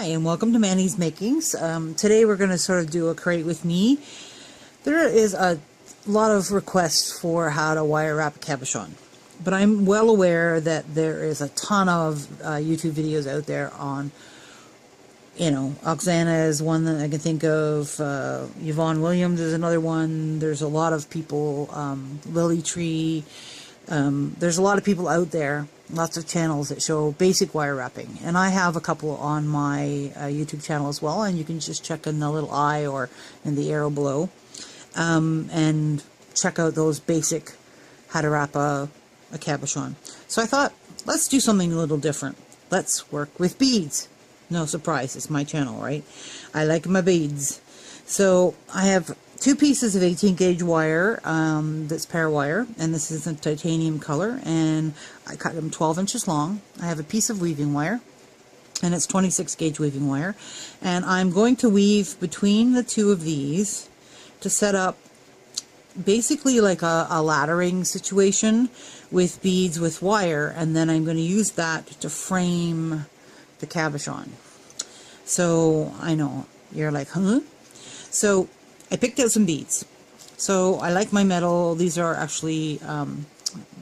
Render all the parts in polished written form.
Hi, and welcome to Manny's Makings. Today we're going to sort of do a crate with me. There is a lot of requests for how to wire wrap a cabochon, but I'm well aware that there is a ton of YouTube videos out there on, Oksana is one that I can think of, Yvonne Williams is another one, there's a lot of people, Lily Tree, there's a lot of people out there, lots of channels that show basic wire wrapping, and I have a couple on my YouTube channel as well, and you can just check in the little eye or in the arrow below and check out those basic how to wrap a cabochon. So I thought, let's do something a little different. Let's work with beads. No surprise, it's my channel, right? I like my beads. So I have two pieces of 18 gauge wire that's ParaWire, and this is a titanium color, and I cut them 12 inches long. I have a piece of weaving wire, and it's 26 gauge weaving wire, and I'm going to weave between the two of these to set up basically like a laddering situation with beads with wire, and then I'm going to use that to frame the cabochon. So I know you're like, huh? So I picked out some beads. So I like my metal. These are actually the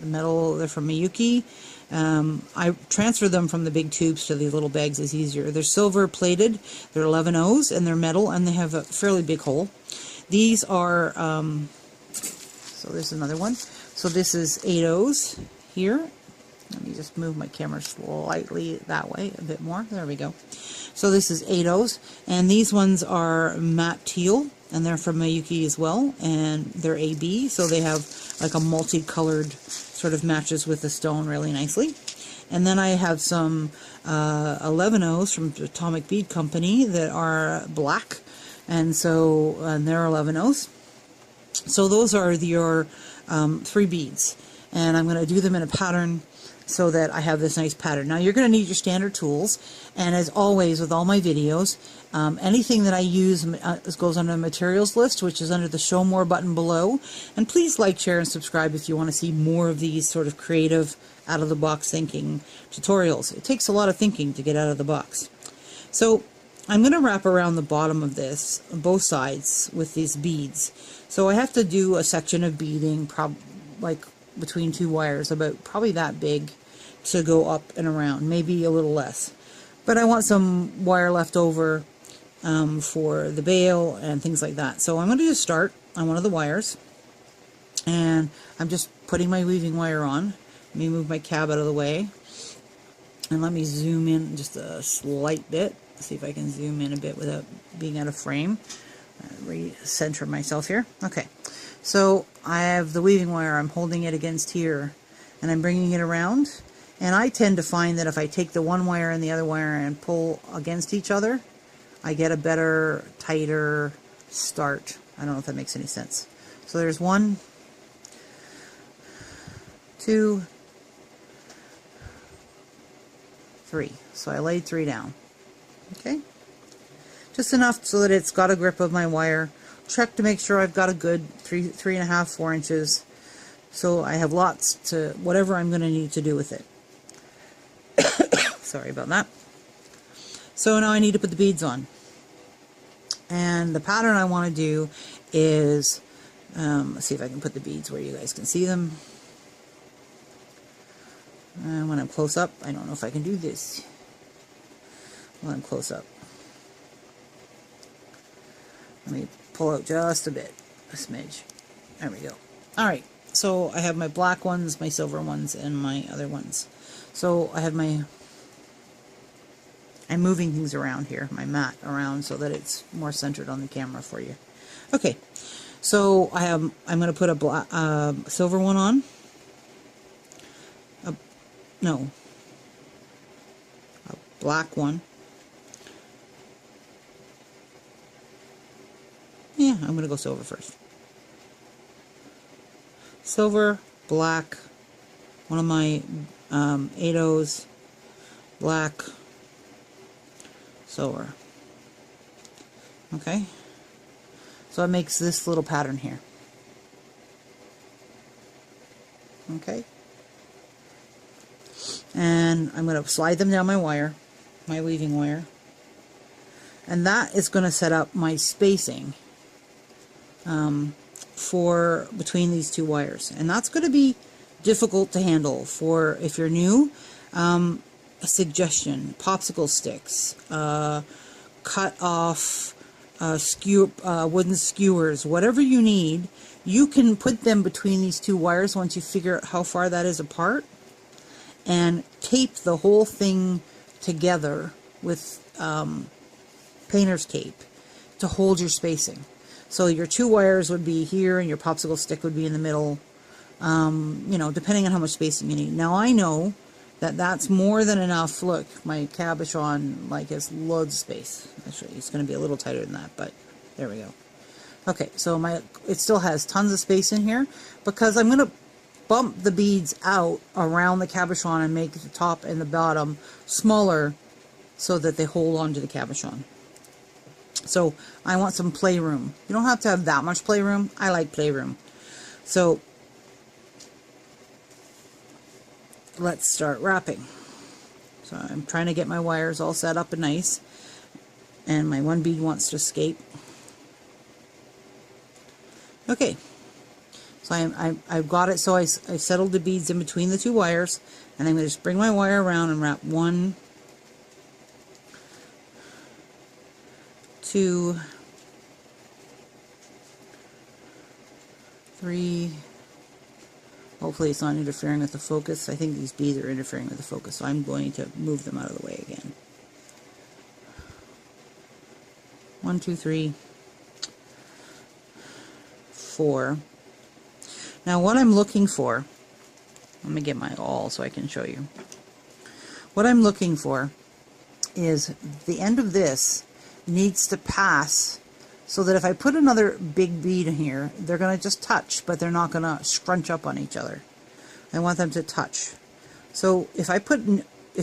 metal, they're from Miyuki. I transfer them from the big tubes to these little bags is easier. They're silver plated, they're 11/0s, and they're metal, and they have a fairly big hole. These are, so there's another one. So this is 8/0s here. Let me just move my camera slightly that way, a bit more. There we go. So this is 8/0s, and these ones are matte teal, and they're from Miyuki as well, and they're AB, so they have like a multicolored sort of matches with the stone really nicely. And then I have some 11/0s from Potomac Bead Company that are black, and they're 11/0s. So those are your 3 beads, and I'm going to do them in a pattern so that I have this nice pattern. Now you're going to need your standard tools, and as always with all my videos, anything that I use goes under the materials list, which is under the show more button below. And please like, share, and subscribe if you want to see more of these sort of creative, out of the box thinking tutorials. It takes a lot of thinking to get out of the box. So I'm going to wrap around the bottom of this, both sides, with these beads. So I have to do a section of beading, like between 2 wires, about probably that big, to go up and around, maybe a little less. But I want some wire left over for the bail and things like that. So I'm going to just start on one of the wires, and I'm just putting my weaving wire on. Let me move my cab out of the way, and let me zoom in just a slight bit. See if I can zoom in a bit without being out of frame. Recenter myself here. Okay, so I have the weaving wire. I'm holding it against here, and I'm bringing it around. And I tend to find that if I take the one wire and the other wire and pull against each other, I get a better, tighter start. I don't know if that makes any sense. So there's 1, 2, 3. So I laid 3 down. Okay? Just enough so that it's got a grip of my wire. Check to make sure I've got a good 3.5, 4 inches. So I have lots to whatever I'm going to need to do with it. Sorry about that. So now I need to put the beads on. And the pattern I want to do is, let's see if I can put the beads where you guys can see them. And when I'm close up, I don't know if I can do this. When I'm close up. Let me pull out just a bit, a smidge. There we go. Alright, so I have my black ones, my silver ones, and my other ones. So I have I'm moving things around here, my mat around, so that it's more centered on the camera for you. Okay, so I'm going to put a black, silver one on. A black one. Yeah, I'm going to go silver first. Silver, black, one of my 8/0s, black, silver. Okay, so it makes this little pattern here. Okay, and I'm going to slide them down my wire, my weaving wire, And that is going to set up my spacing for between these two wires. And that's going to be difficult to handle for if you're new. A suggestion: popsicle sticks, cut off wooden skewers, whatever you need, you can put them between these two wires once you figure out how far that is apart, and tape the whole thing together with painter's tape to hold your spacing. So your two wires would be here and your popsicle stick would be in the middle, you know, depending on how much spacing you need. Now I know that that's more than enough. Look, my cabochon like has loads of space. Actually, it's going to be a little tighter than that, but there we go. Okay, so it still has tons of space in here because I'm going to bump the beads out around the cabochon and make the top and the bottom smaller so that they hold on to the cabochon. So I want some playroom. You don't have to have that much playroom. I like playroom. So let's start wrapping. So I'm trying to get my wires all set up and nice, and my one bead wants to escape. Okay, so I've got it. So I settled the beads in between the two wires, and I'm going to just bring my wire around and wrap 1, 2, 3. Hopefully it's not interfering with the focus. I think these beads are interfering with the focus, so I'm going to move them out of the way again. 1, 2, 3, 4. Now what I'm looking for, let me get my awl so I can show you. What I'm looking for is the end of this needs to pass so that if I put another big bead in here, they're going to just touch, but they're not going to scrunch up on each other. I want them to touch. So if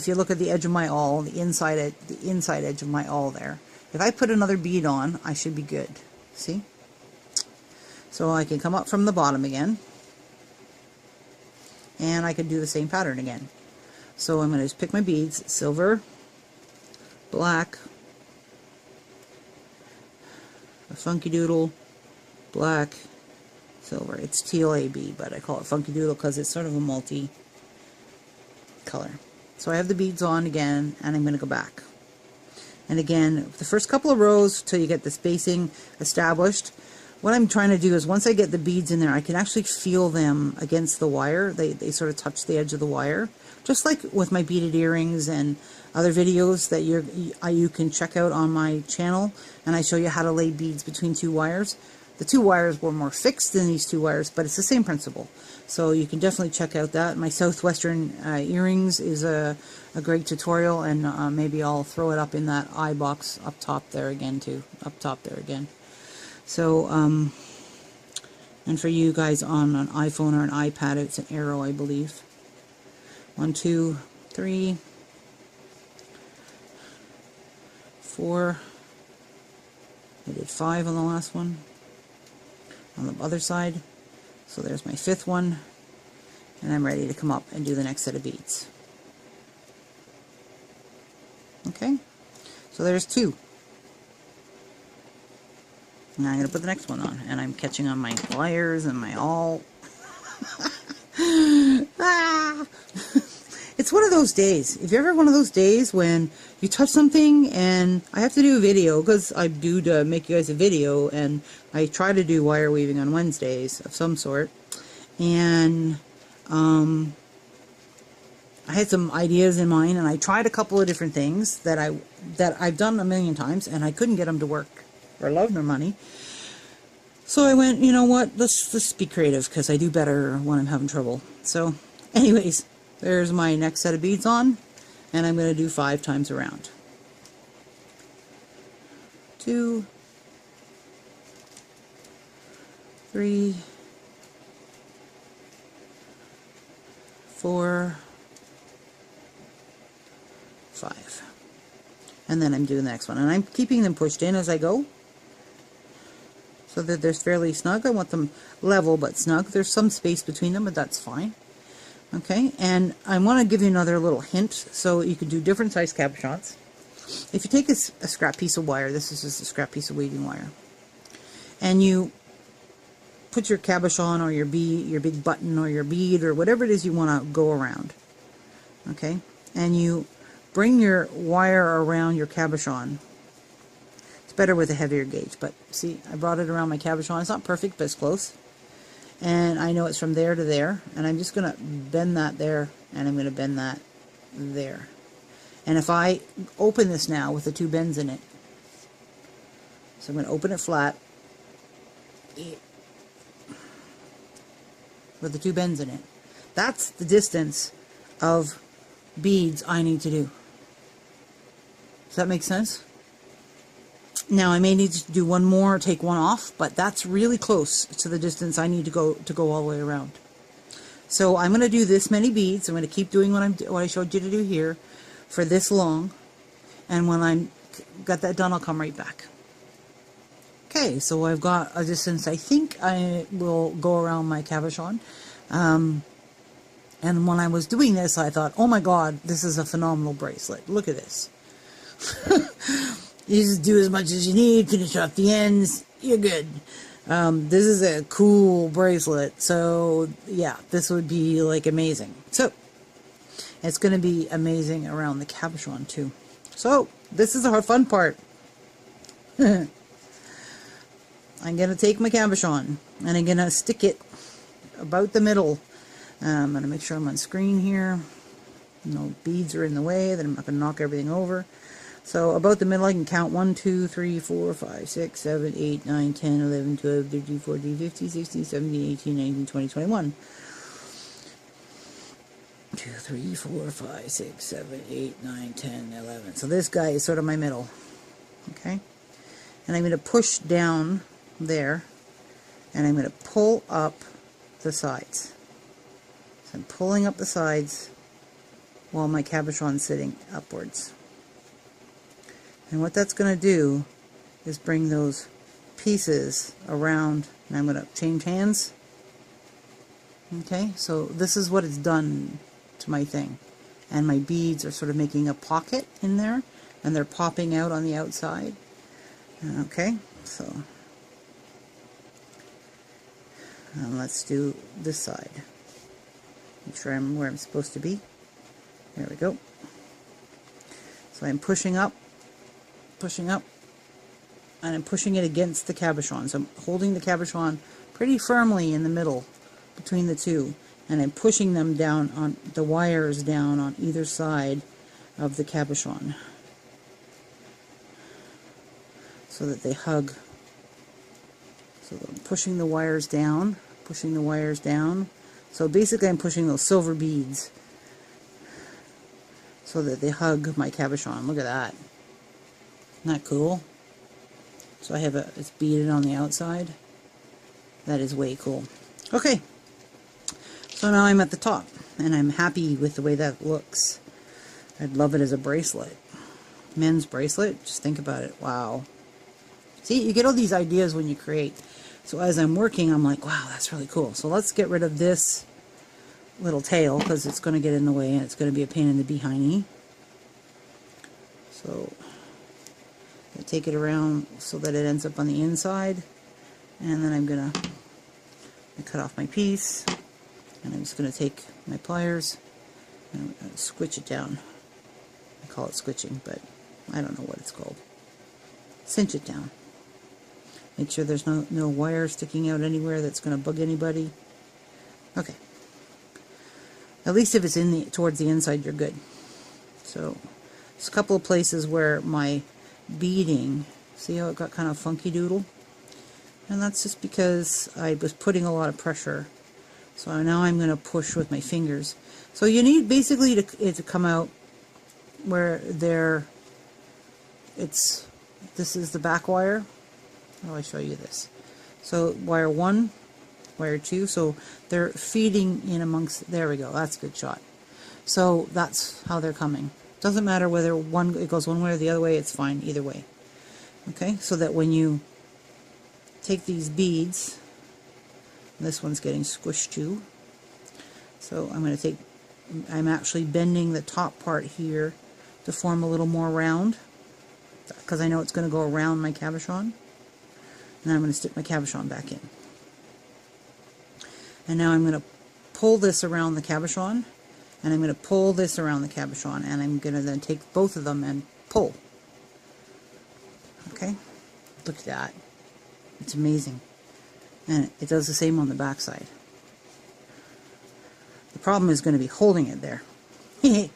you look at the edge of my awl, the inside edge of my awl there, if I put another bead on, I should be good. See? So I can come up from the bottom again, and I can do the same pattern again. So I'm going to just pick my beads: silver, black, a funky doodle, black, silver. It's teal AB, but I call it funky doodle because it's sort of a multi color. So I have the beads on again, and I'm going to go back. And again, the first couple of rows till you get the spacing established, what I'm trying to do is once I get the beads in there, I can actually feel them against the wire. They sort of touch the edge of the wire. Just like with my beaded earrings and other videos that you can check out on my channel, and I show you how to lay beads between two wires. The two wires were more fixed than these two wires, but it's the same principle. So you can definitely check out that. My Southwestern earrings is a great tutorial, and maybe I'll throw it up in that eye box up top there again too. Up top there again. So, and for you guys on an iPhone or an iPad, it's an arrow, I believe. 1, 2, 3, 4. I did 5 on the last one. On the other side. So there's my 5th one. And I'm ready to come up and do the next set of beads. Okay? So there's 2. Now I'm going to put the next one on, and I'm catching on my pliers and my awl. Ah! It's one of those days. If you're ever one of those days when you touch something, and I have to do a video, because I do to make you guys a video, and I try to do wire weaving on Wednesdays of some sort, and I had some ideas in mind, and I tried a couple of different things that I've done a million times, and I couldn't get them to work. For love nor money. So I went, you know what, let's be creative, because I do better when I'm having trouble. So anyways, there's my next set of beads on, and I'm going to do 5 times around. 2, 3, 4, 5. And then I'm doing the next one, and I'm keeping them pushed in as I go, so that they're fairly snug. I want them level but snug. There's some space between them, but that's fine. Okay, and I want to give you another little hint, so you can do different size cabochons. if you take a scrap piece of wire, this is just a scrap piece of weaving wire, and you put your cabochon or your bead, your big button or your bead or whatever it is you want to go around, okay, and you bring your wire around your cabochon. It's better with a heavier gauge, but see, I brought it around my cabochon. It's not perfect, but it's close. And I know it's from there to there, and I'm just going to bend that there, and I'm going to bend that there. And if I open this now with the two bends in it, so I'm going to open it flat with the two bends in it, that's the distance of beads I need to do. Does that make sense? Now I may need to do one more, take one off, but that's really close to the distance I need to go all the way around. So I'm going to do this many beads. I'm going to keep doing what I showed you to do here for this long, and when I'm got that done, I'll come right back. Okay, so I've got a distance I think I will go around my cabochon. And when I was doing this, I thought, oh my god, this is a phenomenal bracelet. Look at this. You just do as much as you need, finish off the ends, you're good. This is a cool bracelet, so yeah, this would be like amazing. So, it's going to be amazing around the cabochon too. So, this is the fun part. I'm going to take my cabochon, and I'm going to stick it about the middle. I'm going to make sure I'm on screen here. No beads are in the way, that I'm not going to knock everything over. So about the middle, I can count 1, 2, 3, 4, 5, 6, 7, 8, 9, 10, 11, 12, 13, 14, 15, 16, 17, 18, 19, 20, 21. 2, 3, 4, 5, 6, 7, 8, 9, 10, 11. So this guy is sort of my middle. Okay? And I'm going to push down there, and I'm going to pull up the sides. So I'm pulling up the sides while my cabochon's sitting upwards. And what that's going to do is bring those pieces around, and I'm going to change hands. Okay, so this is what it's done to my thing. And my beads are sort of making a pocket in there, and they're popping out on the outside. Okay, so let's do this side. Make sure I'm where I'm supposed to be. There we go. So I'm pushing up, and I'm pushing it against the cabochon. So I'm holding the cabochon pretty firmly in the middle between the two, and I'm pushing them down on the wires down on either side of the cabochon so that they hug. So I'm pushing the wires down, pushing the wires down. So basically I'm pushing those silver beads so that they hug my cabochon. Look at that. Isn't that cool? So I have it's beaded on the outside. That is way cool. Okay, so now I'm at the top, and I'm happy with the way that looks. I'd love it as a bracelet. Men's bracelet, just think about it. Wow. See, you get all these ideas when you create. So as I'm working, I'm like, wow, that's really cool. So let's get rid of this little tail, because it's going to get in the way, and it's going to be a pain in the behindy. So I take it around so that it ends up on the inside, and then I'm going to cut off my piece, and I'm just going to take my pliers and I'm going to squitch it down. I call it squitching, but I don't know what it's called. Cinch it down. Make sure there's no wire sticking out anywhere that's going to bug anybody. Okay. At least if it's towards the inside, you're good. So there's a couple of places where my beading, see how it got kind of funky doodle? And that's just because I was putting a lot of pressure. So now I'm going to push with my fingers. So you need basically it to come out where this is the back wire. How do I show you this? So wire 1, wire 2, so they're feeding in amongst, there we go, that's a good shot. So that's how they're coming. Doesn't matter whether it goes one way or the other way, it's fine either way. Okay, so that when you take these beads, this one's getting squished too. So I'm actually bending the top part here to form a little more round. because I know it's going to go around my cabochon. And then I'm going to stick my cabochon back in. And now I'm going to pull this around the cabochon, and I'm going to pull this around the cabochon, and I'm going to then take both of them and pull. Okay? Look at that. It's amazing. And it does the same on the back side. The problem is going to be holding it there. Okay?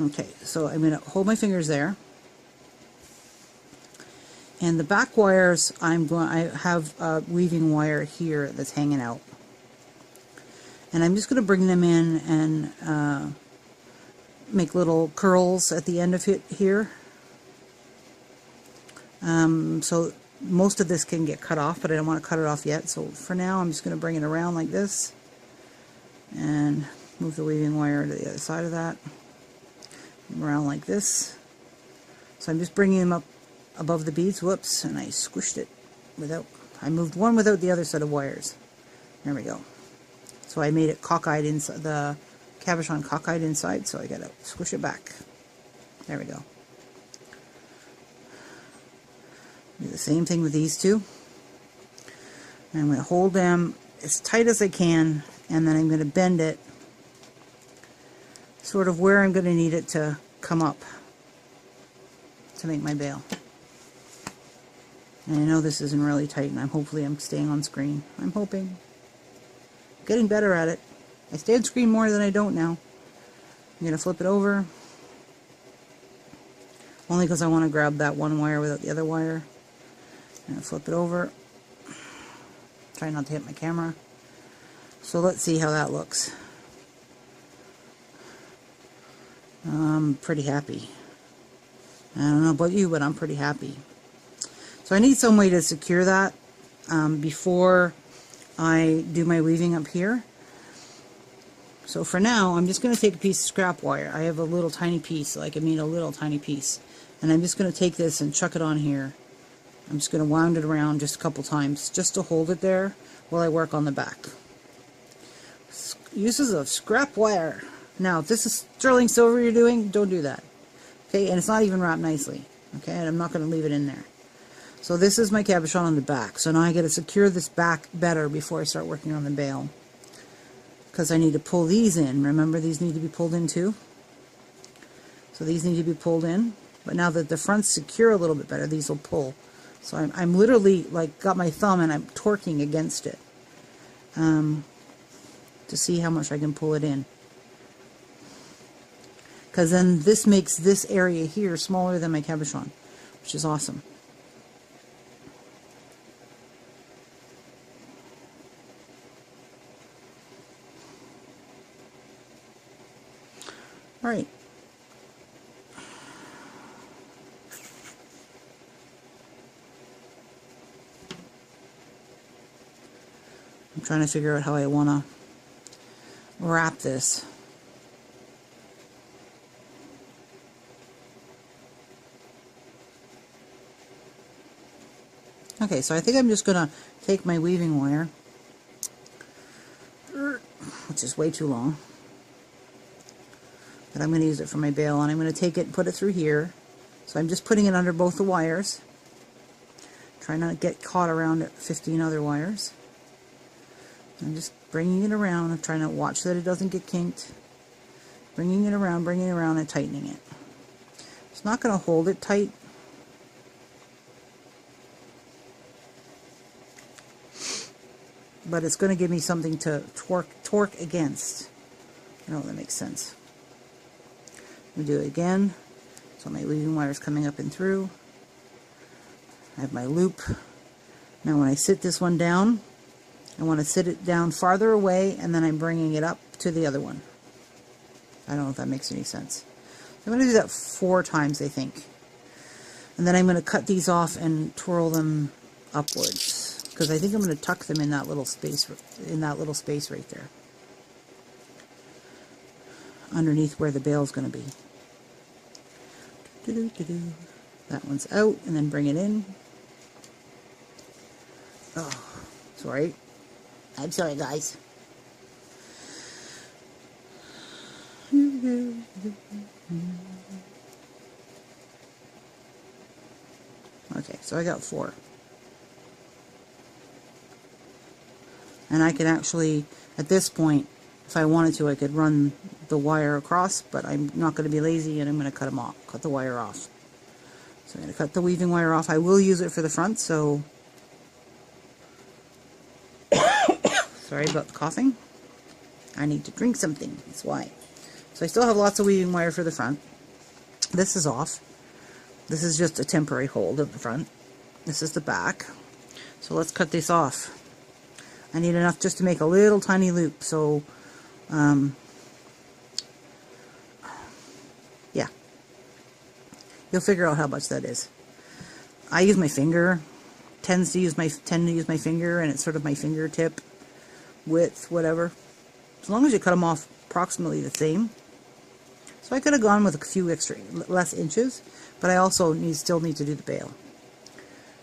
Okay, so I'm going to hold my fingers there. And the back wires, I have a weaving wire here that's hanging out. And I'm just going to bring them in and make little curls at the end of it here. So most of this can get cut off, but I don't want to cut it off yet. So for now, I'm just going to bring it around like this and move the weaving wire to the other side of that. Around like this. So I'm just bringing them up above the beads. Whoops, and I squished it without, I moved one without the other set of wires. There we go. So I made it cockeyed inside, the cabochon cockeyed inside, so I gotta squish it back. There we go. Do the same thing with these two. And I'm going to hold them as tight as I can, and then I'm going to bend it sort of where I'm going to need it to come up to make my bail. And I know this isn't really tight, and hopefully I'm staying on screen. I'm hoping. Getting better at it. I stay on screen more than I don't now. I'm going to flip it over. Only because I want to grab that one wire without the other wire. I'm going to flip it over. Try not to hit my camera. So let's see how that looks. I'm pretty happy. I don't know about you, but I'm pretty happy. So I need some way to secure that before I do my weaving up here. So for now, I'm just going to take a piece of scrap wire. I have a little tiny piece, like I mean a little tiny piece. And I'm just going to take this and chuck it on here. I'm just going to wound it around just a couple times, just to hold it there while I work on the back. Uses of scrap wire. Now, if this is sterling silver you're doing, don't do that. Okay, and it's not even wrapped nicely. Okay, and I'm not going to leave it in there. So this is my cabochon on the back. So now I got to secure this back better before I start working on the bail. Because I need to pull these in. Remember, these need to be pulled in too. So these need to be pulled in. But now that the front's secure a little bit better, these will pull. So I'm literally, like, got my thumb and I'm torquing against it. To see how much I can pull it in. Because then this makes this area here smaller than my cabochon, which is awesome. Alright. I'm trying to figure out how I want to wrap this. Okay, so I think I'm just going to take my weaving wire, which is way too long, but I'm going to use it for my bail, and I'm going to take it and put it through here. So I'm just putting it under both the wires. Try not to get caught around 15 other wires. I'm just bringing it around. I'm trying to watch that it doesn't get kinked. Bringing it around, and tightening it. It's not going to hold it tight. But it's going to give me something to torque against. I don't know if that makes sense. I'm going to do it again. So my weaving wire is coming up and through. I have my loop. Now when I sit this one down, I want to sit it down farther away, and then I'm bringing it up to the other one. I don't know if that makes any sense. I'm going to do that 4 times, I think. And then I'm going to cut these off and twirl them upwards, because I think I'm going to tuck them in that little space, right there, underneath where the bail is going to be. That one's out, and then bring it in. Oh, sorry. I'm sorry, guys. Okay, so I got 4. And I can actually, at this point, if I wanted to, I could run the wire across, but I'm not going to be lazy and I'm going to cut them off, cut the wire off. So I'm going to cut the weaving wire off. I will use it for the front, so sorry about the coughing. I need to drink something, that's why. So I still have lots of weaving wire for the front. This is off. This is just a temporary hold of the front. This is the back. So let's cut this off. I need enough just to make a little tiny loop, so yeah, you'll figure out how much that is. I use my finger, tend to use my finger, and it's sort of my fingertip width, whatever. As long as you cut them off approximately the same. So I could have gone with a few less inches, but I also still need to do the bail.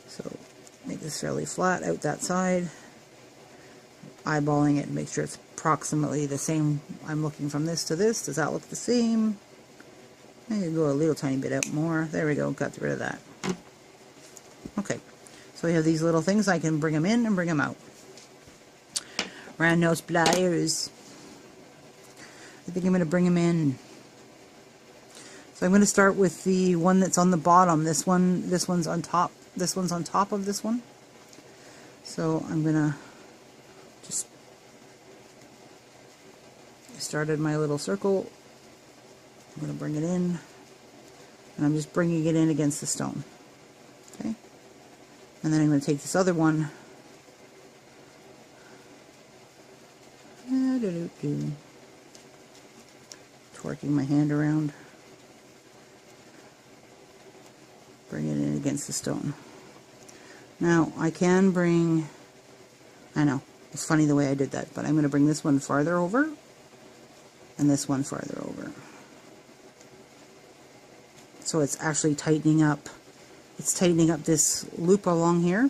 So make this fairly flat out that side. Eyeballing it and make sure it's approximately the same. I'm looking from this to this. Does that look the same? Maybe go a little tiny bit out more. There we go. Got rid of that. Okay. So we have these little things. I can bring them in and bring them out. Round nose pliers. I think I'm going to bring them in. So I'm going to start with the one that's on the bottom. This one's on top. This one's on top of this one. So I'm going to just started my little circle. I'm going to bring it in, and I'm just bringing it in against the stone. Okay, and then I'm going to take this other one. Twerking my hand around. Bring it in against the stone. Now I can bring. I know. It's funny the way I did that, but I'm going to bring this one farther over and this one farther over. So it's actually tightening up. It's tightening up this loop along here.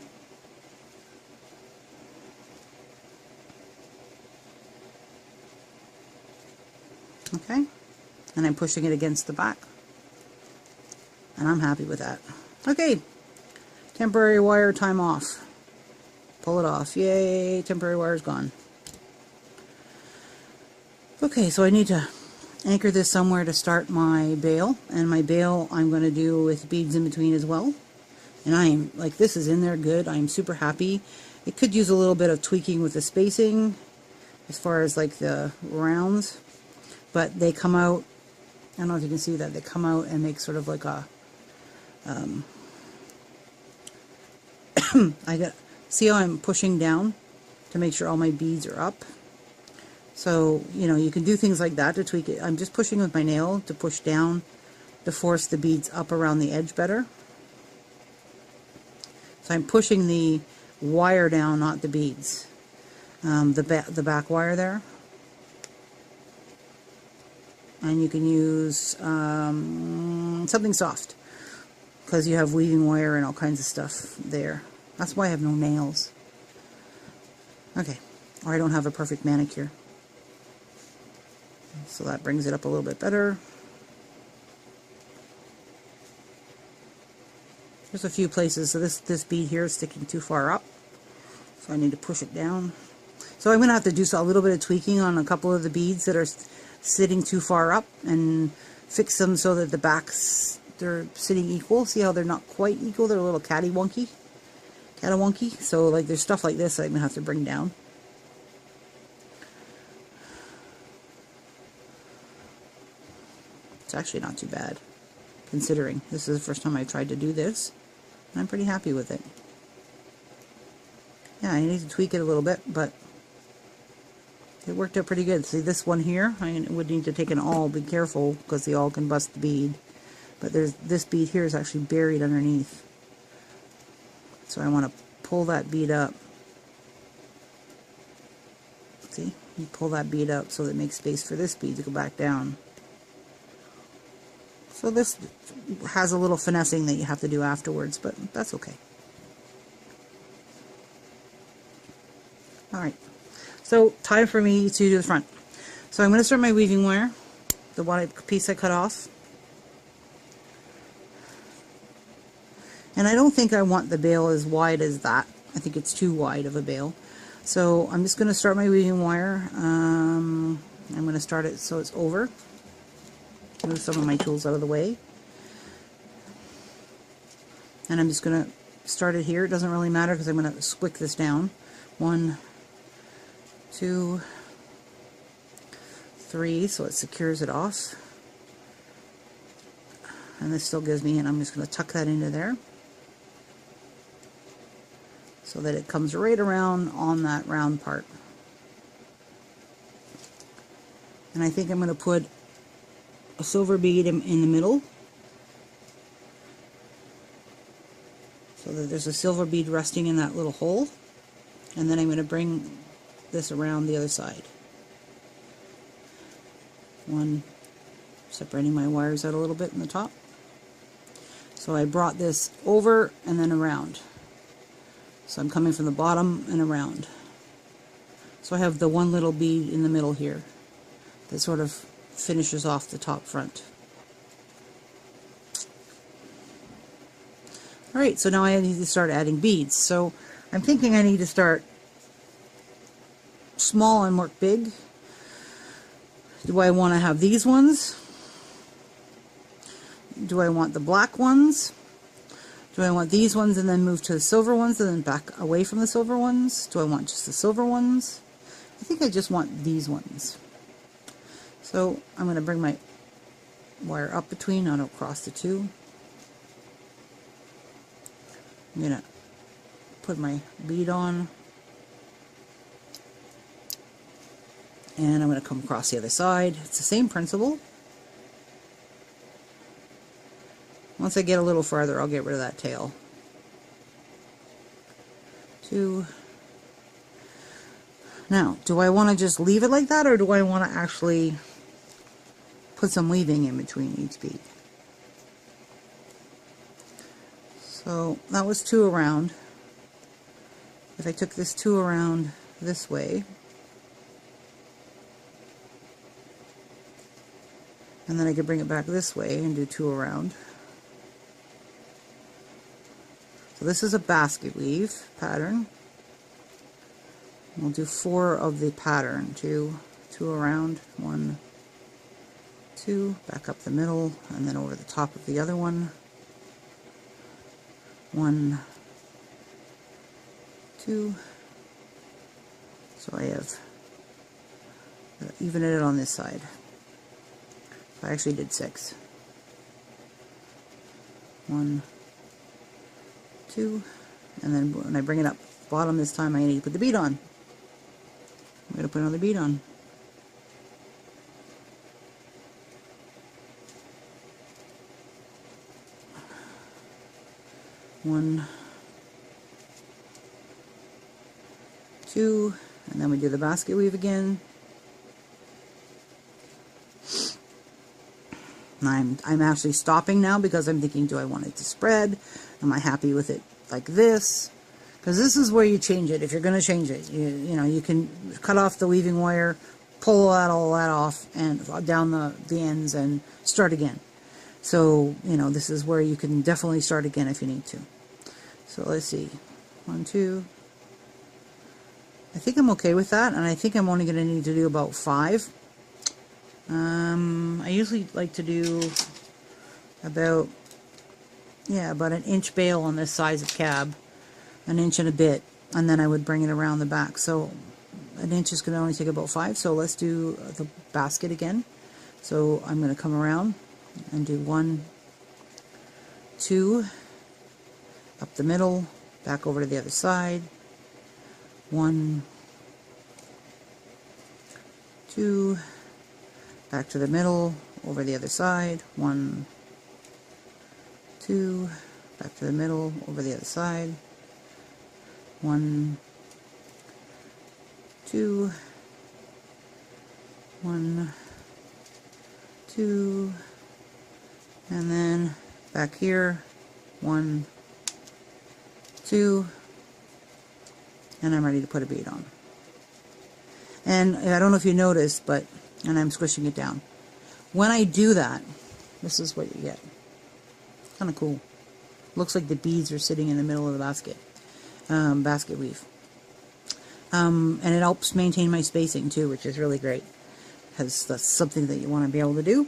Okay. And I'm pushing it against the back. And I'm happy with that. Okay. Temporary wire time off. Pull it off. Yay, temporary wire's gone. Okay, so I need to anchor this somewhere to start my bail. And my bail I'm going to do with beads in between as well. And I am, like, this is in there good. I'm super happy. It could use a little bit of tweaking with the spacing as far as like the rounds. But they come out, I don't know if you can see that, they come out and make sort of like a, see how I'm pushing down to make sure all my beads are up. So, you know, you can do things like that to tweak it. I'm just pushing with my nail to push down to force the beads up around the edge better. So I'm pushing the wire down, not the beads. The back wire there. And you can use something soft, because you have weaving wire and all kinds of stuff there. That's why I have no nails. Okay, or I don't have a perfect manicure. So that brings it up a little bit better. There's a few places, so this bead here is sticking too far up, so I need to push it down. So I'm going to have to do a little bit of tweaking on a couple of the beads that are sitting too far up and fix them so that the backs, they're sitting equal. See how they're not quite equal? They're a little catty-wonky. So like there's stuff like this I'm going to have to bring down. It's actually not too bad, considering this is the first time I've tried to do this, and I'm pretty happy with it. Yeah, I need to tweak it a little bit, but it worked out pretty good. See this one here, I would need to take an awl, be careful, because the awl can bust the bead. But there's this bead here is actually buried underneath. So I want to pull that bead up. See? You pull that bead up so that it makes space for this bead to go back down. So this has a little finessing that you have to do afterwards, but that's okay. Alright, so time for me to do the front. So I'm going to start my weaving wire. the one piece I cut off. And I don't think I want the bail as wide as that. I think it's too wide of a bail. So I'm just going to start my weaving wire. I'm going to start it so it's over. Move some of my tools out of the way. And I'm just going to start it here. It doesn't really matter because I'm going to squick this down. 1, 2, 3, so it secures it off. And this still gives me, and I'm just going to tuck that into there so that it comes right around on that round part. And I think I'm going to put a silver bead in the middle so that there's a silver bead resting in that little hole. And then I'm going to bring this around the other side. One, separating my wires out a little bit in the top. So I brought this over and then around. So I'm coming from the bottom and around. So I have the one little bead in the middle here that sort of finishes off the top front. Alright, so now I need to start adding beads. So I'm thinking I need to start small and work big. Do I want to have these ones? Do I want the black ones? Do I want these ones and then move to the silver ones and then back away from the silver ones? Do I want just the silver ones? I think I just want these ones. So I'm going to bring my wire up between, not across the two. I'm going to put my bead on. And I'm going to come across the other side. It's the same principle. Once I get a little farther, I'll get rid of that tail. 2. Now, do I want to just leave it like that, or do I want to actually put some weaving in between each bead? So that was 2 around. If I took this 2 around this way, and then I could bring it back this way and do 2 around. So this is a basket weave pattern. We'll do 4 of the pattern. 2 around, 1, 2, back up the middle, and then over the top of the other one. 1, 2. So I have evened it on this side. I actually did 6. 1, 2, and then when I bring it up bottom this time, I need to put the bead on. I'm going to put another bead on. One, 2, and then we do the basket weave again. I'm actually stopping now because I'm thinking, do I want it to spread? Am I happy with it like this? Because this is where you change it. If you're going to change it, you know, you can cut off the weaving wire, pull all that off, and down the ends and start again. So, you know, this is where you can definitely start again if you need to. So let's see. 1, 2. I think I'm okay with that, and I think I'm only going to need to do about 5. I usually like to do about an inch bail on this size of cab, an inch and a bit, and then I would bring it around the back. So an inch is going to only take about 5. So let's do the basket again. So I'm going to come around and do 1, 2, up the middle, back over to the other side. 1, 2, back to the middle, over the other side. 1, 2, back to the middle, over the other side. 1, 2, 1, 2, and then back here. 1, 2, and I'm ready to put a bead on. And I don't know if you noticed, but, and I'm squishing it down, when I do that, this is what you get. Kind of cool. Looks like the beads are sitting in the middle of the basket. Basket weave. And it helps maintain my spacing too, which is really great, because that's something that you want to be able to do.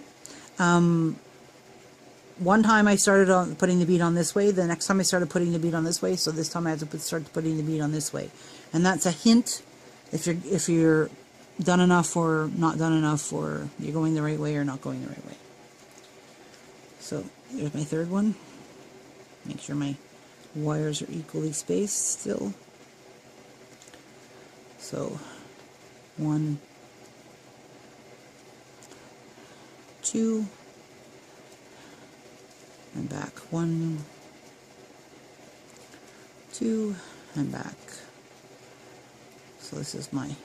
One time I started on putting the bead on this way, the next time I started putting the bead on this way, so this time I had to start putting the bead on this way. And that's a hint if you're done enough or not done enough, or you're going the right way or not going the right way. So there's my third one. Make sure my wires are equally spaced still. So 1, 2, and back. 1, 2, and back. So this is my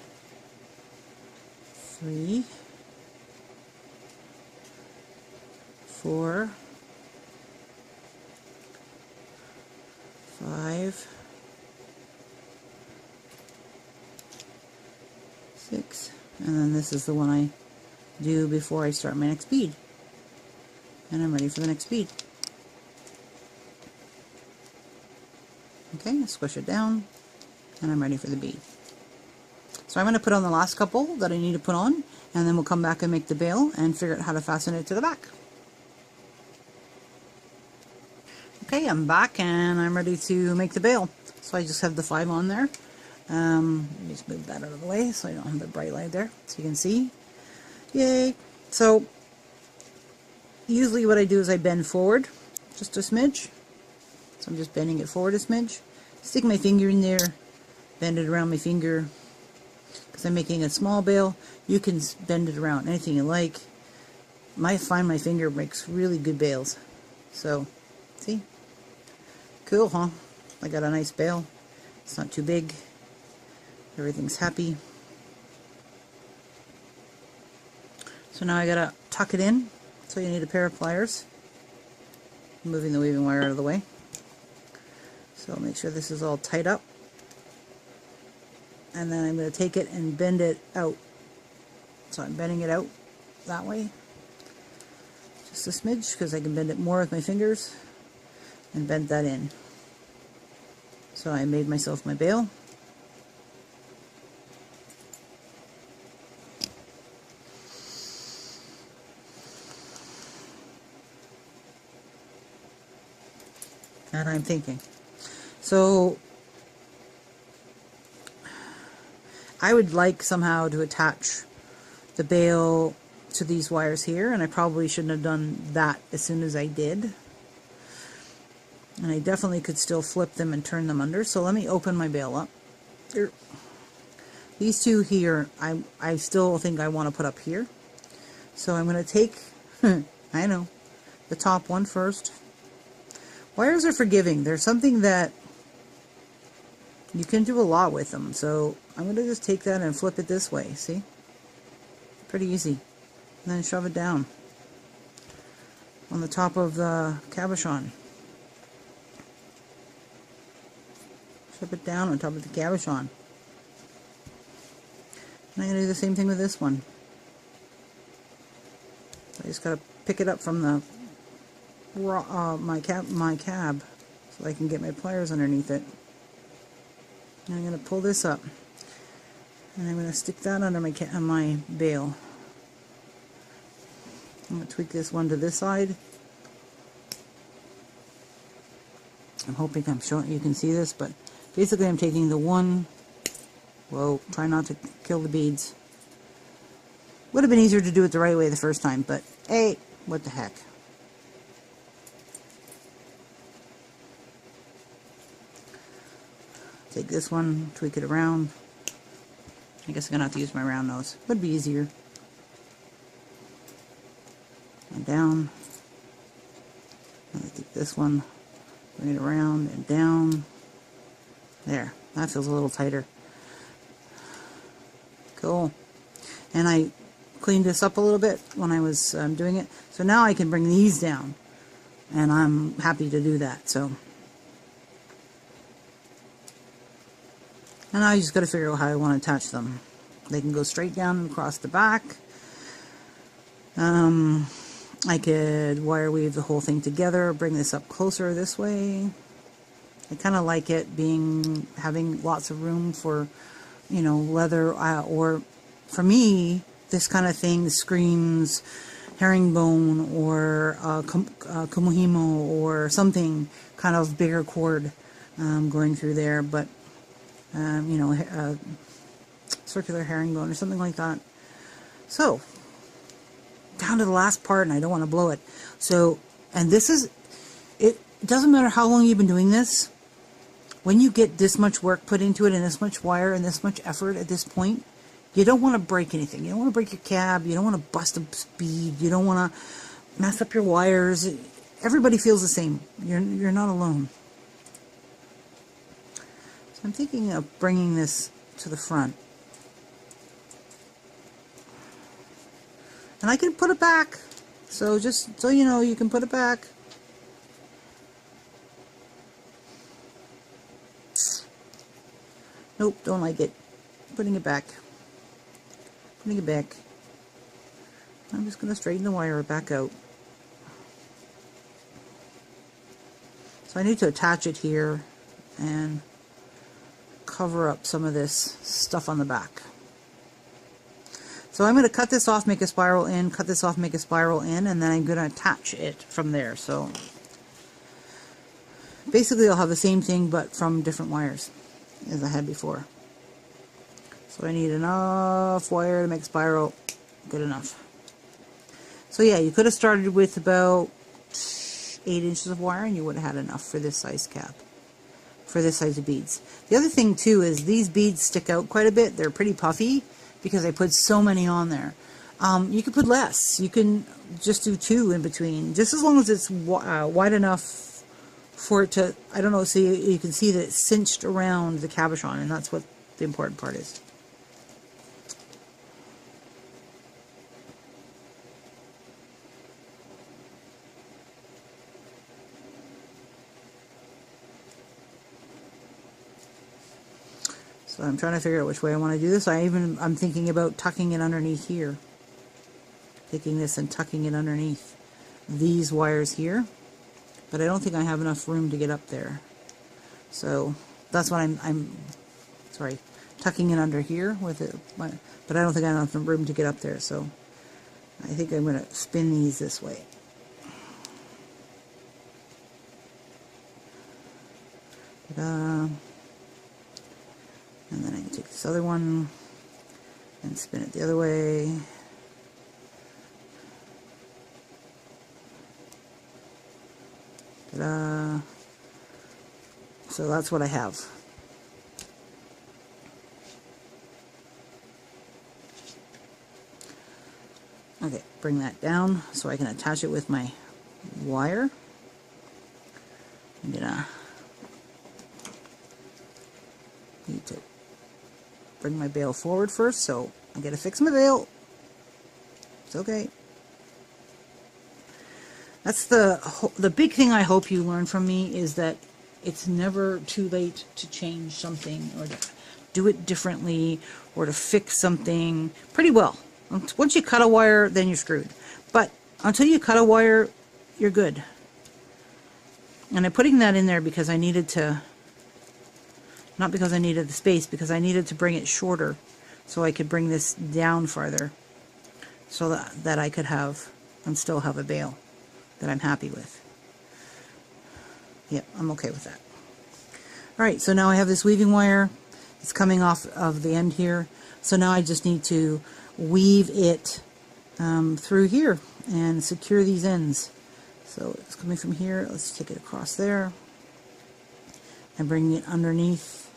3, 4, 5, 6, and then this is the one I do before I start my next bead. And I'm ready for the next bead. Okay, squish it down, and I'm ready for the bead. So I'm going to put on the last couple that I need to put on, and then we'll come back and make the bail and figure out how to fasten it to the back. Okay, I'm back and I'm ready to make the bail. So I just have the 5 on there. Let me just move that out of the way so I don't have the bright light there, so you can see. Yay! So usually what I do is I bend forward just a smidge. So I'm just bending it forward a smidge. Stick my finger in there, bend it around my finger. Because I'm making a small bail, you can bend it around anything you like. I find my finger makes really good bails. So, see? Cool, huh? I got a nice bail. It's not too big. Everything's happy. So now I gotta tuck it in. So you need a pair of pliers. I'm moving the weaving wire out of the way. So make sure this is all tight up. And then I'm going to take it and bend it out. So I'm bending it out that way. Just a smidge, because I can bend it more with my fingers. And bend that in. So I made myself my bail. And I'm thinking. So I would like somehow to attach the bail to these wires here, and I probably shouldn't have done that as soon as I did. And I definitely could still flip them and turn them under. So let me open my bail up. Here. These two here, I still think I want to put up here. So I'm going to take, I know, the top one first. Wires are forgiving. They're something that you can do a lot with them. So I'm going to just take that and flip it this way. See? Pretty easy. And then shove it down on the top of the cabochon. Shove it down on top of the cabochon. And I'm going to do the same thing with this one. I just got to pick it up from the my cab so I can get my pliers underneath it. And I'm going to pull this up, and I'm going to stick that under my bail. I'm going to tweak this one to this side. I'm hoping I'm showing you can see this, but basically I'm taking the one. Whoa! Try not to kill the beads. Would have been easier to do it the right way the first time, but hey, what the heck. Take this one, tweak it around. I guess I'm going to have to use my round nose. Would be easier. And down. And take this one, bring it around and down. There. That feels a little tighter. Cool. And I cleaned this up a little bit when I was doing it. So now I can bring these down. And I'm happy to do that. So. And now you just got to figure out how I want to attach them. They can go straight down and across the back. I could wire weave the whole thing together, bring this up closer this way. I kind of like it having lots of room for, you know, leather, or for me, this kind of thing screams herringbone or kumohimo or something kind of bigger cord going through there, but you know, circular herringbone or something like that. So down to the last part, and I don't want to blow it. So, and this is, it doesn't matter how long you've been doing this, when you get this much work put into it and this much wire and this much effort at this point, you don't want to break anything. You don't want to break your cab. You don't want to bust a bead. You don't want to mess up your wires. Everybody feels the same. You're not alone. So I'm thinking of bringing this to the front. And I can put it back. So just so you know, you can put it back. Nope, don't like it. Putting it back. Putting it back. I'm just going to straighten the wire back out. So I need to attach it here and cover up some of this stuff on the back. So I'm going to cut this off, make a spiral in, cut this off, make a spiral in, and then I'm going to attach it from there. So basically I'll have the same thing but from different wires as I had before. So I need enough wire to make a spiral. Good enough. So yeah, you could have started with about 8 inches of wire and you would have had enough for this size cap, for this size of beads. The other thing too is these beads stick out quite a bit. They're pretty puffy because I put so many on there. You could put less. You can just do 2 in between, just as long as it's wide enough for it to, I don't know, so you can see that it's cinched around the cabochon, and that's what the important part is. So I'm trying to figure out which way I want to do this. I'm thinking about tucking it underneath here. Taking this and tucking it underneath these wires here. But I don't think I have enough room to get up there. So that's what I'm tucking it under here with it. But I don't think I have enough room to get up there. So I think I'm going to spin these this way. Ta-da. And then I can take this other one and spin it the other way. Ta-da. So that's what I have. Okay, bring that down so I can attach it with my wire. I'm gonna need to bring my bail forward first, so I gotta fix my bail. It's okay. That's the big thing I hope you learn from me, is that it's never too late to change something or to do it differently or to fix something pretty well. Once you cut a wire, then you're screwed. But until you cut a wire, you're good. And I'm putting that in there because I needed to, not because I needed the space, because I needed to bring it shorter so I could bring this down farther so that I could have and still have a bail that I'm happy with. Yep, I'm okay with that. Alright, so now I have this weaving wire. It's coming off of the end here. So now I just need to weave it through here and secure these ends. So it's coming from here. Let's take it across there and bring it underneath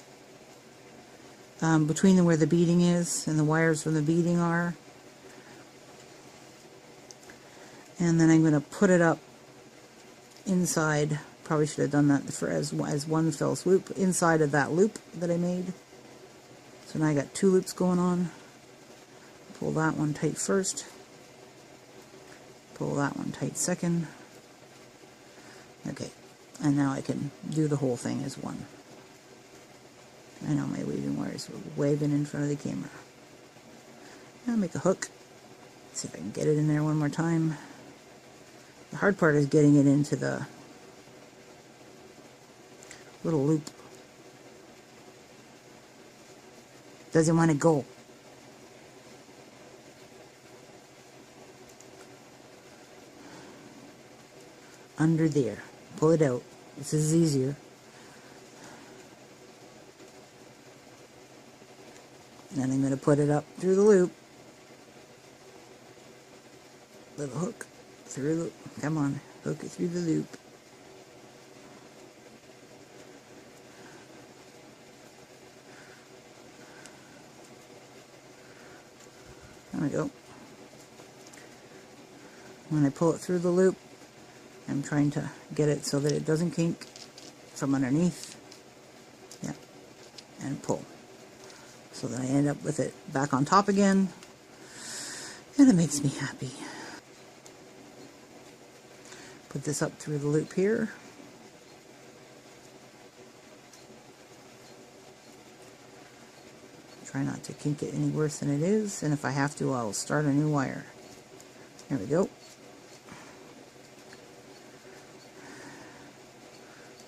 between where the beading is and the wires from the beading are. And then I'm going to put it up inside. Probably should have done that for as one fell swoop, inside of that loop that I made. So now I got 2 loops going on. Pull that one tight first. Pull that one tight second. Okay, and now I can do the whole thing as one. I know my weaving wires were waving in front of the camera. Now make a hook. See if I can get it in there one more time. The hard part is getting it into the little loop. Doesn't want to go. Under there. Pull it out. This is easier. And then I'm going to put it up through the loop. Little hook through the, come on, hook it through the loop. There we go. When I pull it through the loop, I'm trying to get it so that it doesn't kink from underneath. Yeah, and pull. So that I end up with it back on top again, and it makes me happy. Put this up through the loop here. Try not to kink it any worse than it is, and if I have to, I'll start a new wire. There we go.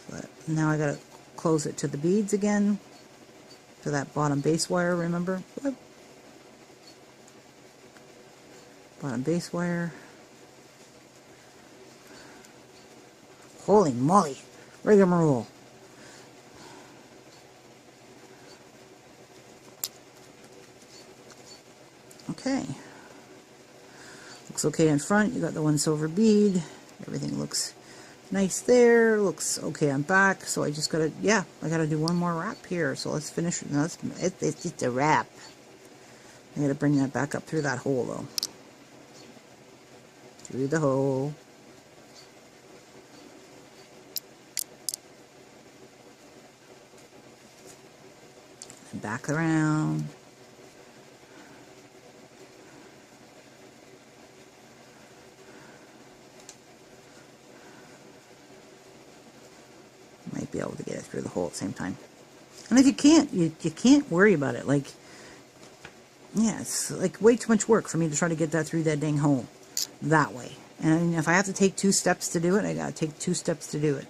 So now I gotta close it to the beads again, to that bottom base wire, remember? Whoop. Bottom base wire. Holy moly, rigmarole. Okay. Looks okay in front. You got the one silver bead. Everything looks nice there. Looks okay on back. So I just gotta, yeah, I gotta do one more wrap here. So let's finish. No, it's just a wrap. I gotta bring that back up through that hole though. Through the hole. And back around. Might be able to get it through the hole at the same time. And if you can't, you can't worry about it. Like, yeah, it's like way too much work for me to try to get that through that dang hole that way. And if I have to take 2 steps to do it, I gotta take 2 steps to do it.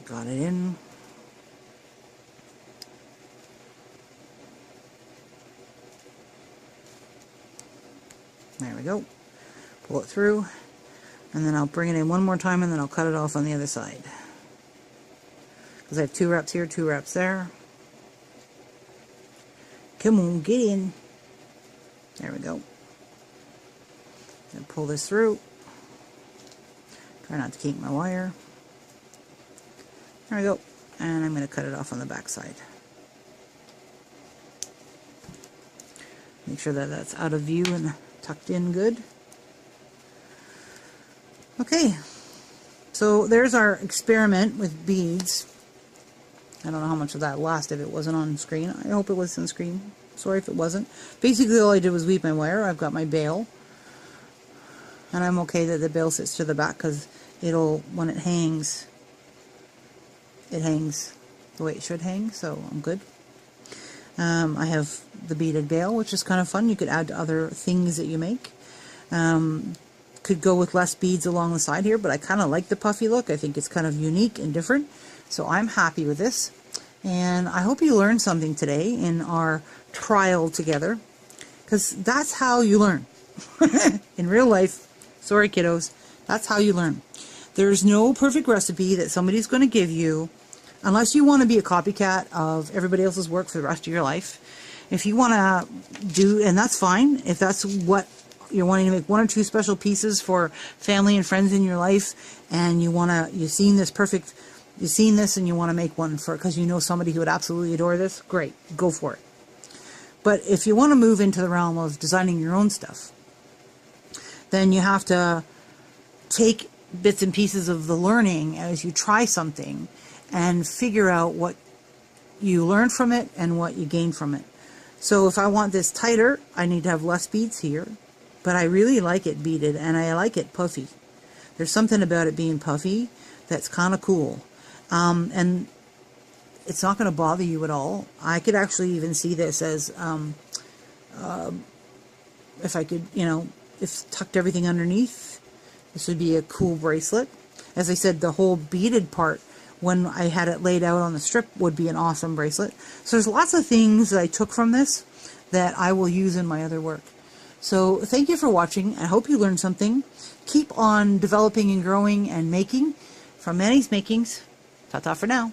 Got it in. There we go. Pull it through, and then I'll bring it in one more time, and then I'll cut it off on the other side. Because I have 2 wraps here, 2 wraps there. Come on, get in. There we go. And pull this through. Try not to kink my wire. There we go. And I'm going to cut it off on the back side. Make sure that that's out of view and tucked in good. Okay, so there's our experiment with beads. I don't know how much of that last if it wasn't on screen. I hope it was on screen. Sorry if it wasn't. Basically all I did was weave my wire. I've got my bail. And I'm okay that the bail sits to the back because it'll, when it hangs, it hangs the way it should hang, so I'm good. I have the beaded bail, which is kind of fun. You could add to other things that you make. Could go with less beads along the side here, but I kind of like the puffy look. I think it's kind of unique and different. So I'm happy with this. And I hope you learned something today in our trial together, because that's how you learn. In real life, sorry kiddos, that's how you learn. There's no perfect recipe that somebody's going to give you, unless you want to be a copycat of everybody else's work for the rest of your life. If you want to do, and that's fine, if that's what you're wanting to make, 1 or 2 special pieces for family and friends in your life, and you've seen this perfect, you've seen this and you want to make one for, because you know somebody who would absolutely adore this, great, go for it. But if you want to move into the realm of designing your own stuff, then you have to take bits and pieces of the learning as you try something and figure out what you learn from it and what you gain from it. So if I want this tighter, I need to have less beads here, but I really like it beaded and I like it puffy. There's something about it being puffy that's kind of cool. And it's not going to bother you at all. I could actually even see this as, if I could, you know, if tucked everything underneath, this would be a cool bracelet. As I said, the whole beaded part, when I had it laid out on the strip, would be an awesome bracelet. So there's lots of things that I took from this that I will use in my other work. So thank you for watching. I hope you learned something. Keep on developing and growing and making. From Manny's Makings, ta-ta for now.